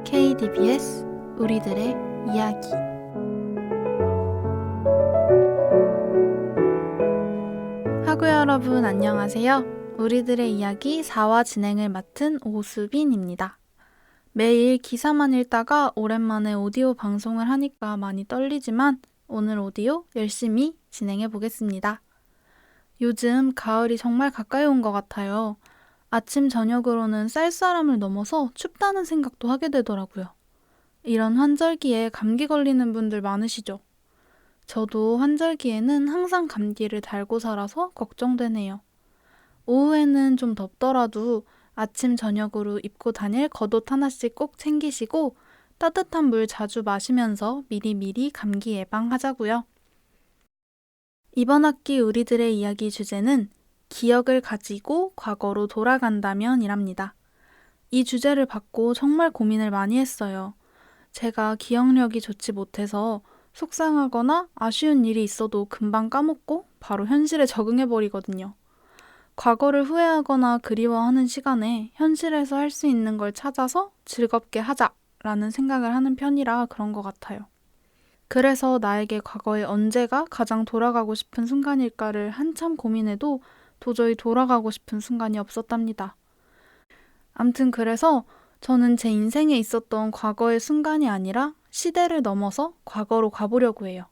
KDBS 우리들의 이야기. 학우 여러분 안녕하세요. 우리들의 이야기 4화 진행을 맡은 오수빈입니다. 매일 기사만 읽다가 오랜만에 오디오 방송을 하니까 많이 떨리지만 오늘 오디오 열심히 진행해 보겠습니다. 요즘 가을이 정말 가까이 온 것 같아요. 아침 저녁으로는 쌀쌀함을 넘어서 춥다는 생각도 하게 되더라고요. 이런 환절기에 감기 걸리는 분들 많으시죠? 저도 환절기에는 항상 감기를 달고 살아서 걱정되네요. 오후에는 좀 덥더라도 아침 저녁으로 입고 다닐 겉옷 하나씩 꼭 챙기시고 따뜻한 물 자주 마시면서 미리미리 감기 예방하자고요. 이번 학기 우리들의 이야기 주제는 기억을 가지고 과거로 돌아간다면 이랍니다. 이 주제를 받고 정말 고민을 많이 했어요. 제가 기억력이 좋지 못해서 속상하거나 아쉬운 일이 있어도 금방 까먹고 바로 현실에 적응해버리거든요. 과거를 후회하거나 그리워하는 시간에 현실에서 할 수 있는 걸 찾아서 즐겁게 하자라는 생각을 하는 편이라 그런 것 같아요. 그래서 나에게 과거에 언제가 가장 돌아가고 싶은 순간일까를 한참 고민해도 도저히 돌아가고 싶은 순간이 없었답니다. 암튼 그래서 저는 제 인생에 있었던 과거의 순간이 아니라 시대를 넘어서 과거로 가보려고 해요.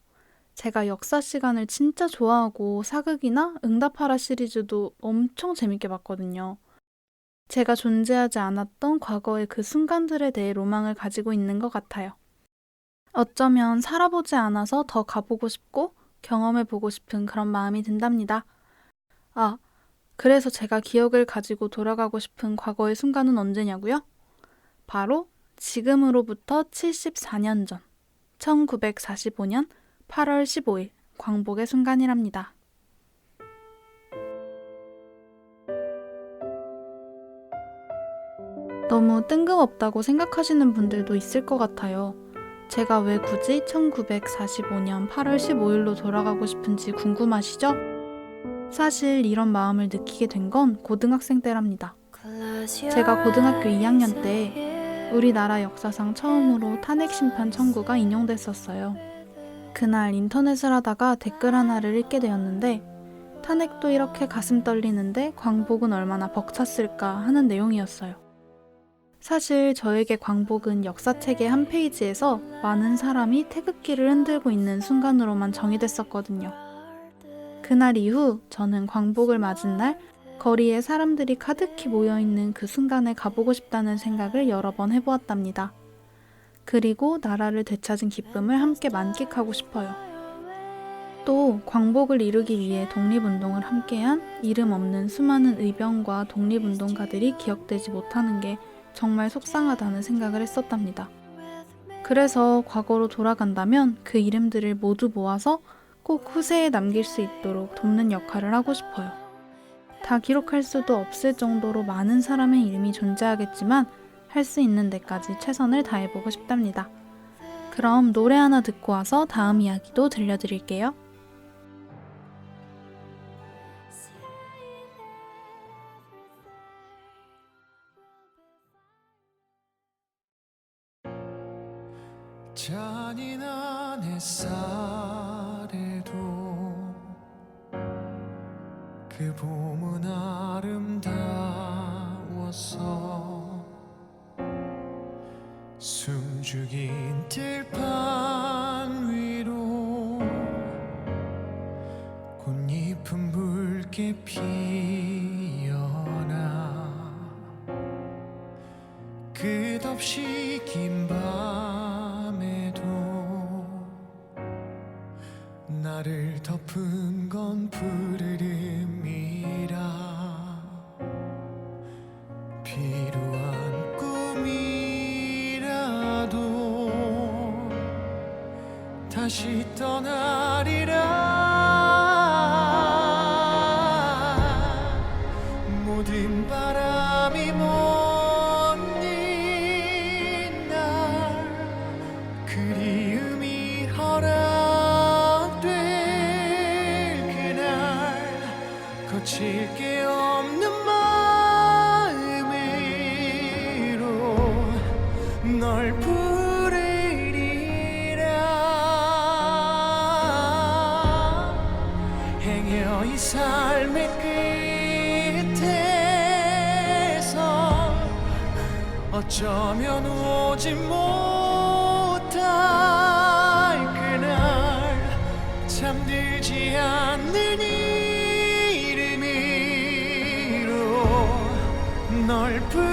제가 역사 시간을 진짜 좋아하고 사극이나 응답하라 시리즈도 엄청 재밌게 봤거든요. 제가 존재하지 않았던 과거의 그 순간들에 대해 로망을 가지고 있는 것 같아요. 어쩌면 살아보지 않아서 더 가보고 싶고 경험해보고 싶은 그런 마음이 든답니다. 아, 그래서 제가 기억을 가지고 돌아가고 싶은 과거의 순간은 언제냐고요? 바로 지금으로부터 74년 전, 1945년 8월 15일 광복의 순간이랍니다. 너무 뜬금없다고 생각하시는 분들도 있을 것 같아요. 제가 왜 굳이 1945년 8월 15일로 돌아가고 싶은지 궁금하시죠? 사실 이런 마음을 느끼게 된 건 고등학생 때랍니다. 제가 고등학교 2학년 때 우리나라 역사상 처음으로 탄핵 심판 청구가 인용됐었어요. 그날 인터넷을 하다가 댓글 하나를 읽게 되었는데 탄핵도 이렇게 가슴 떨리는데 광복은 얼마나 벅찼을까 하는 내용이었어요. 사실 저에게 광복은 역사책의 한 페이지에서 많은 사람이 태극기를 흔들고 있는 순간으로만 정의됐었거든요. 그날 이후 저는 광복을 맞은 날 거리에 사람들이 가득히 모여있는 그 순간에 가보고 싶다는 생각을 여러 번 해보았답니다. 그리고 나라를 되찾은 기쁨을 함께 만끽하고 싶어요. 또 광복을 이루기 위해 독립운동을 함께한 이름 없는 수많은 의병과 독립운동가들이 기억되지 못하는 게 정말 속상하다는 생각을 했었답니다. 그래서 과거로 돌아간다면 그 이름들을 모두 모아서 꼭 후세에 남길 수 있도록 돕는 역할을 하고 싶어요. 다 기록할 수도 없을 정도로 많은 사람의 이름이 존재하겠지만 할 수 있는 데까지 최선을 다해보고 싶답니다. 그럼 노래 하나 듣고 와서 다음 이야기도 들려드릴게요. 잔인한 햇살에도 그 봄은 아름다웠어. 숨죽인 들판 위로 꽃잎은 붉게 피어나 끝없이 긴 밤에도 나를 덮은 건 푸르름이라 필요한 꿈이라도 다시 떠나리라. 모든 바람이 먼 날 그리움에 허락될 그날 거칠 게 없는 마음으로 널 부르리라. 행여 이 삶의 끝에서 어쩌면 오지 못할 그날 잠들지 않는 이름으로 널 부르리라.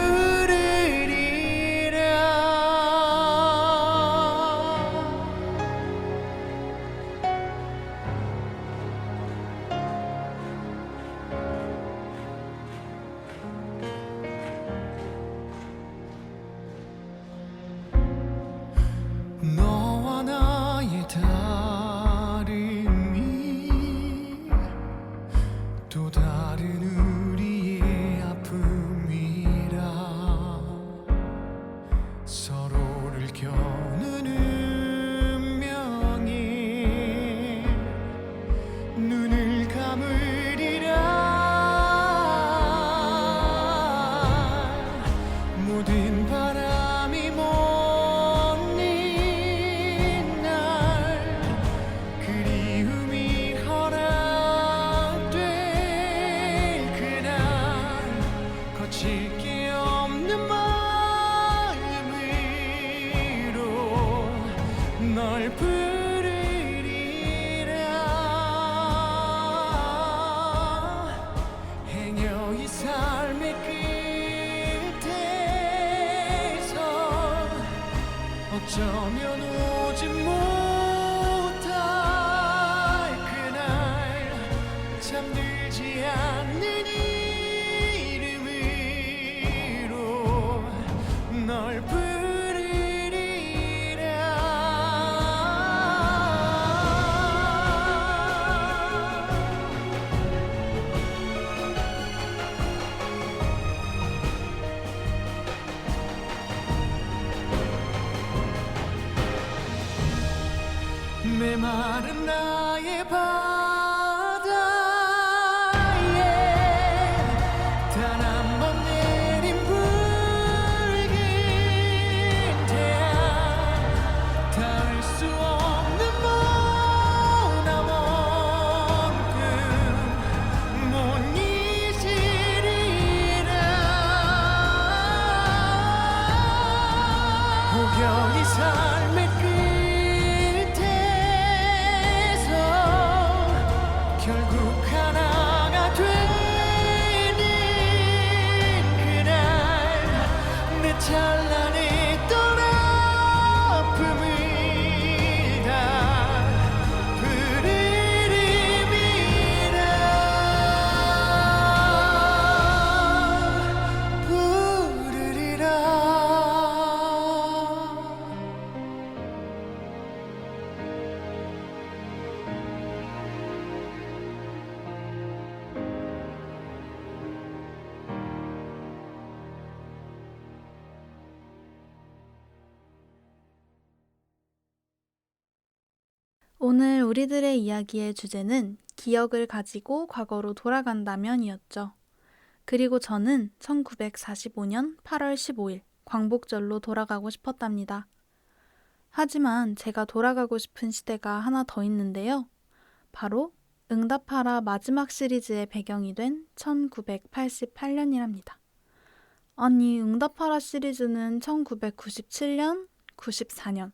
너와 나의 다름이 또 다른 우리의 아픔이라 서로를 겨누는 운명에 눈을 감으리라. 모든 바람이 못는 날 그리움이 허락될 그날 거칠 게 없는 마음으로 널 부르리라. 행여 이 삶의 끝에서 어쩌면 오지 못할 그날 잠들지 않는 이름으로 널 부르리라. 메마른 나의 바다에 단 한 번 내린 붉은 태양 닿을 수 없는 머나먼 꿈못 잊으리라. 혹여 이 삶의 끝에서 결국 하나가 되는 그날 내 찬란했던 아픔을 다 부르리라. 오늘 우리들의 이야기의 주제는 기억을 가지고 과거로 돌아간다면이었죠. 그리고 저는 1945년 8월 15일 광복절로 돌아가고 싶었답니다. 하지만 제가 돌아가고 싶은 시대가 하나 더 있는데요. 바로 응답하라 마지막 시리즈의 배경이 된 1988년이랍니다. 아니, 응답하라 시리즈는 1997년, 94년,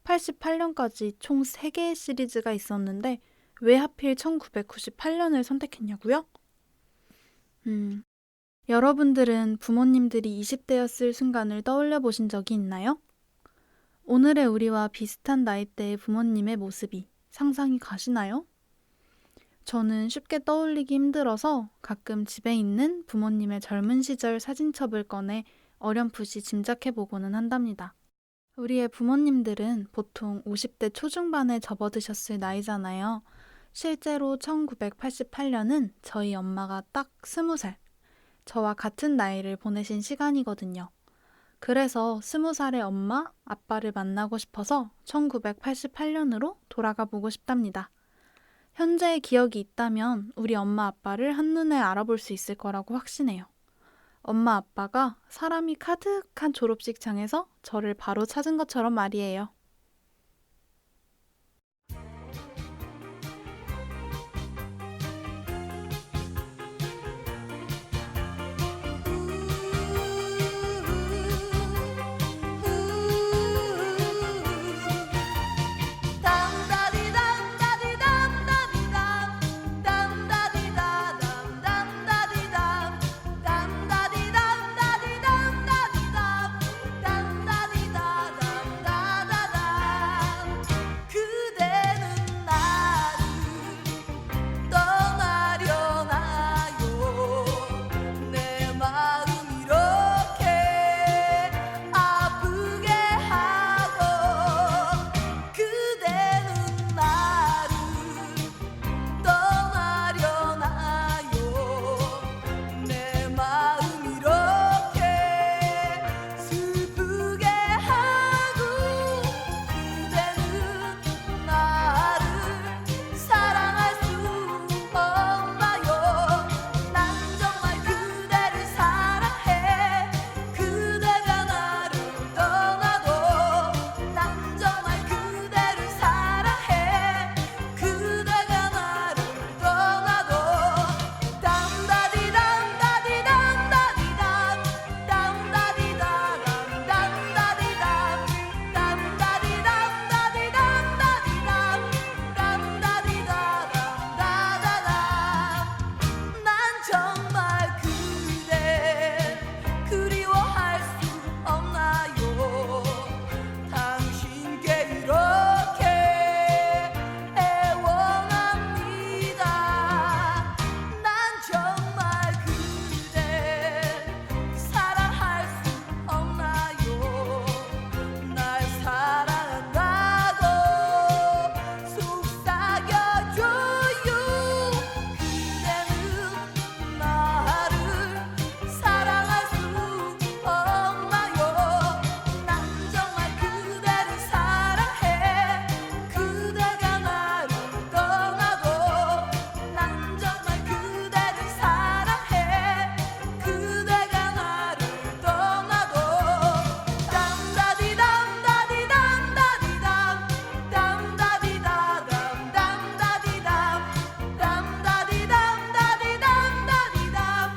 88년까지 총 3개의 시리즈가 있었는데 왜 하필 1998년을 선택했냐고요? 여러분들은 부모님들이 20대였을 순간을 떠올려 보신 적이 있나요? 오늘의 우리와 비슷한 나이대의 부모님의 모습이 상상이 가시나요? 저는 쉽게 떠올리기 힘들어서 가끔 집에 있는 부모님의 젊은 시절 사진첩을 꺼내 어렴풋이 짐작해보고는 한답니다. 우리의 부모님들은 보통 50대 초중반에 접어드셨을 나이잖아요. 실제로 1988년은 저희 엄마가 딱 20살, 저와 같은 나이를 보내신 시간이거든요. 그래서 20살의 엄마, 아빠를 만나고 싶어서 1988년으로 돌아가 보고 싶답니다. 현재의 기억이 있다면 우리 엄마 아빠를 한눈에 알아볼 수 있을 거라고 확신해요. 엄마 아빠가 사람이 가득한 졸업식장에서 저를 바로 찾은 것처럼 말이에요. 그대는 나를 떠나려나요. 내 마음 이렇게 아프게 하고 그대는 나를 떠나려나요. 내 마음 이렇게 슬프게 하고 그대는 나를 사랑할 수 없나요. 난 정말 그대를 사랑해. 그대가 나를 떠나도 난 정말 그대를 사랑해. 그대가 나를 떠나도 땀다디담다디담다디담 땀다디다담담다디담 땀다디담다디담 땀다디다담다다담 난 정말 그대 그리워할 수 없나요. 당신께 이렇게 애원합니다. 난 정말 그대 사랑할 수 없나요. 날 사랑한다고 속삭여줘요. 그대는 나를 사랑할 수 없나요. 난 정말 그대를 사랑해. 그대가 나를 떠나도 난 정말 그대를 사랑해. 그대가 나를 떠나도 땀다디담다디담다디담 땀다디다담 땀다디담 땀다디담다디담다디담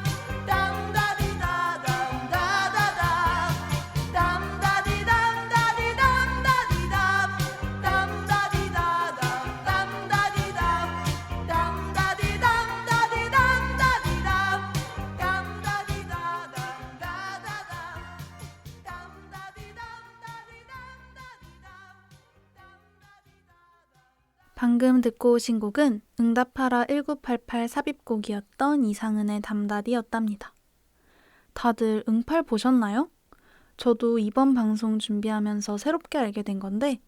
방금 듣고 오신 곡은 응답하라 1988 삽입곡이었던 이상은의 담다디였답니다. 다들 응팔 보셨나요? 저도 이번 방송 준비하면서 새롭게 알게 된 건데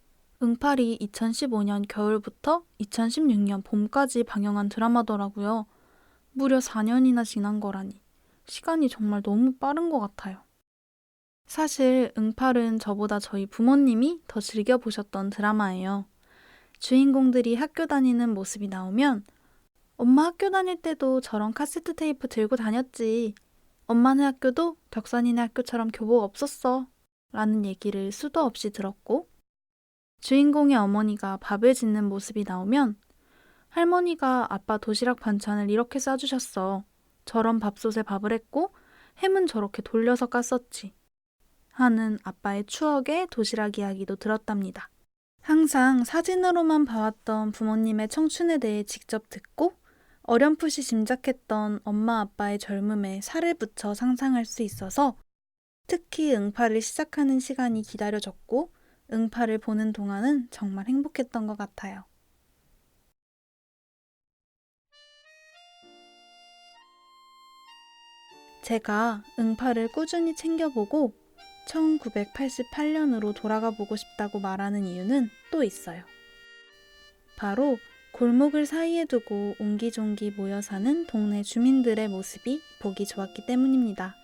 응팔이 2015년 겨울부터 2016년 봄까지 방영한 드라마더라고요. 무려 4년이나 지난 거라니 시간이 정말 너무 빠른 것 같아요. 사실 응팔은 저보다 저희 부모님이 더 즐겨보셨던 드라마예요. 주인공들이 학교 다니는 모습이 나오면 엄마 학교 다닐 때도 저런 카세트 테이프 들고 다녔지. 엄마네 학교도 덕선이네 학교처럼 교복 없었어. 라는 얘기를 수도 없이 들었고 주인공의 어머니가 밥을 짓는 모습이 나오면 할머니가 아빠 도시락 반찬을 이렇게 싸주셨어. 저런 밥솥에 밥을 했고 햄은 저렇게 돌려서 깠었지. 하는 아빠의 추억의 도시락 이야기도 들었답니다. 항상 사진으로만 봐왔던 부모님의 청춘에 대해 직접 듣고 어렴풋이 짐작했던 엄마 아빠의 젊음에 살을 붙여 상상할 수 있어서 특히 응팔을 시작하는 시간이 기다려졌고 응팔을 보는 동안은 정말 행복했던 것 같아요. 제가 응팔을 꾸준히 챙겨보고 1988년으로 돌아가 보고 싶다고 말하는 이유는 또 있어요. 바로 골목을 사이에 두고 옹기종기 모여 사는 동네 주민들의 모습이 보기 좋았기 때문입니다.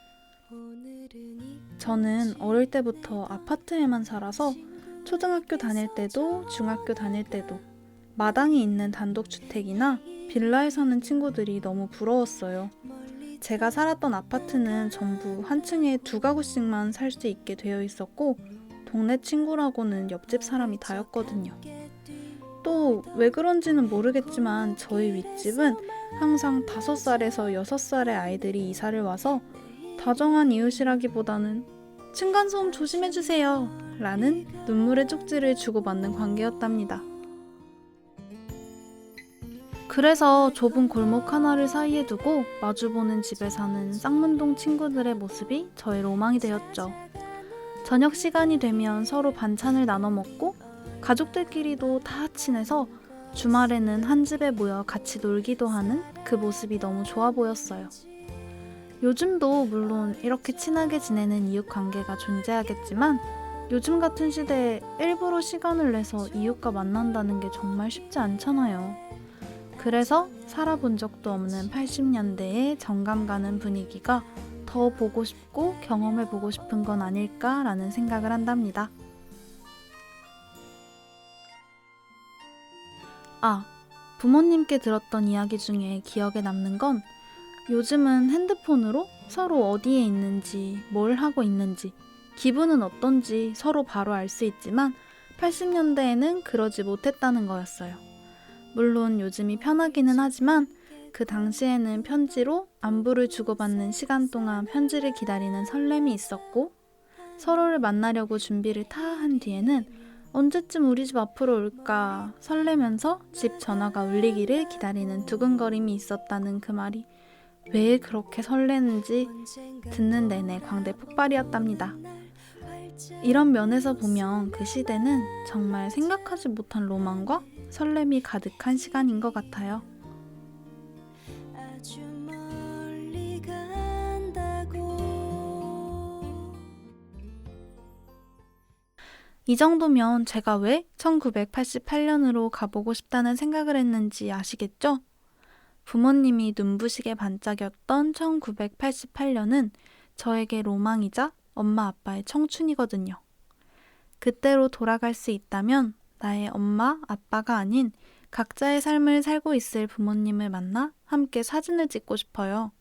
저는 어릴 때부터 아파트에만 살아서 초등학교 다닐 때도 중학교 다닐 때도 마당이 있는 단독주택이나 빌라에 사는 친구들이 너무 부러웠어요. 제가 살았던 아파트는 전부 한 층에 2가구씩만 살 수 있게 되어 있었고 동네 친구라고는 옆집 사람이 다였거든요. 또 왜 그런지는 모르겠지만 저희 윗집은 항상 5살에서 6살의 아이들이 이사를 와서 다정한 이웃이라기보다는 층간소음 조심해주세요 라는 눈물의 쪽지를 주고받는 관계였답니다. 그래서 좁은 골목 하나를 사이에 두고 마주보는 집에 사는 쌍문동 친구들의 모습이 저의 로망이 되었죠. 저녁 시간이 되면 서로 반찬을 나눠 먹고 가족들끼리도 다 친해서 주말에는 한 집에 모여 같이 놀기도 하는 그 모습이 너무 좋아 보였어요. 요즘도 물론 이렇게 친하게 지내는 이웃 관계가 존재하겠지만 요즘 같은 시대에 일부러 시간을 내서 이웃과 만난다는 게 정말 쉽지 않잖아요. 그래서 살아본 적도 없는 80년대의 정감 가는 분위기가 더 보고 싶고 경험해보고 싶은 건 아닐까라는 생각을 한답니다. 부모님께 들었던 이야기 중에 기억에 남는 건 요즘은 핸드폰으로 서로 어디에 있는지, 뭘 하고 있는지, 기분은 어떤지 서로 바로 알 수 있지만 80년대에는 그러지 못했다는 거였어요. 물론 요즘이 편하기는 하지만 그 당시에는 편지로 안부를 주고받는 시간 동안 편지를 기다리는 설렘이 있었고 서로를 만나려고 준비를 다 한 뒤에는 언제쯤 우리 집 앞으로 올까 설레면서 집 전화가 울리기를 기다리는 두근거림이 있었다는 그 말이 왜 그렇게 설레는지 듣는 내내 광대 폭발이었답니다. 이런 면에서 보면 그 시대는 정말 생각하지 못한 로망과 설렘이 가득한 시간인 것 같아요. 아주 멀리 간다고. 이 정도면 제가 왜 1988년으로 가보고 싶다는 생각을 했는지 아시겠죠? 부모님이 눈부시게 반짝였던 1988년은 저에게 로망이자 엄마 아빠의 청춘이거든요. 그때로 돌아갈 수 있다면 나의 엄마, 아빠가 아닌 각자의 삶을 살고 있을 부모님을 만나 함께 사진을 찍고 싶어요.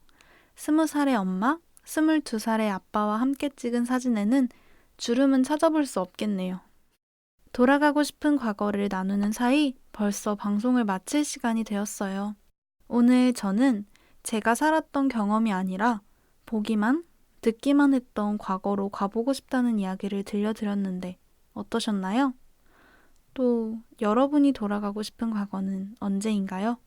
20살의 엄마, 22살의 아빠와 함께 찍은 사진에는 주름은 찾아볼 수 없겠네요. 돌아가고 싶은 과거를 나누는 사이 벌써 방송을 마칠 시간이 되었어요. 오늘 저는 제가 살았던 경험이 아니라 보기만, 듣기만 했던 과거로 가보고 싶다는 이야기를 들려드렸는데 어떠셨나요? 또 여러분이 돌아가고 싶은 과거는 언제인가요?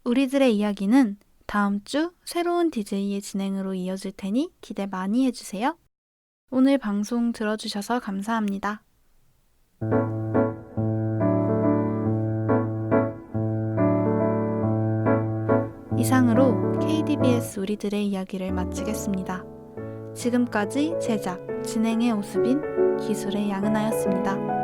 우리들의 이야기는 다음 주 새로운 DJ의 진행으로 이어질 테니 기대 많이 해주세요. 오늘 방송 들어주셔서 감사합니다. 이상으로 KDBS 우리들의 이야기를 마치겠습니다. 지금까지 제작, 진행의 오수빈, 기술의 양은하였습니다.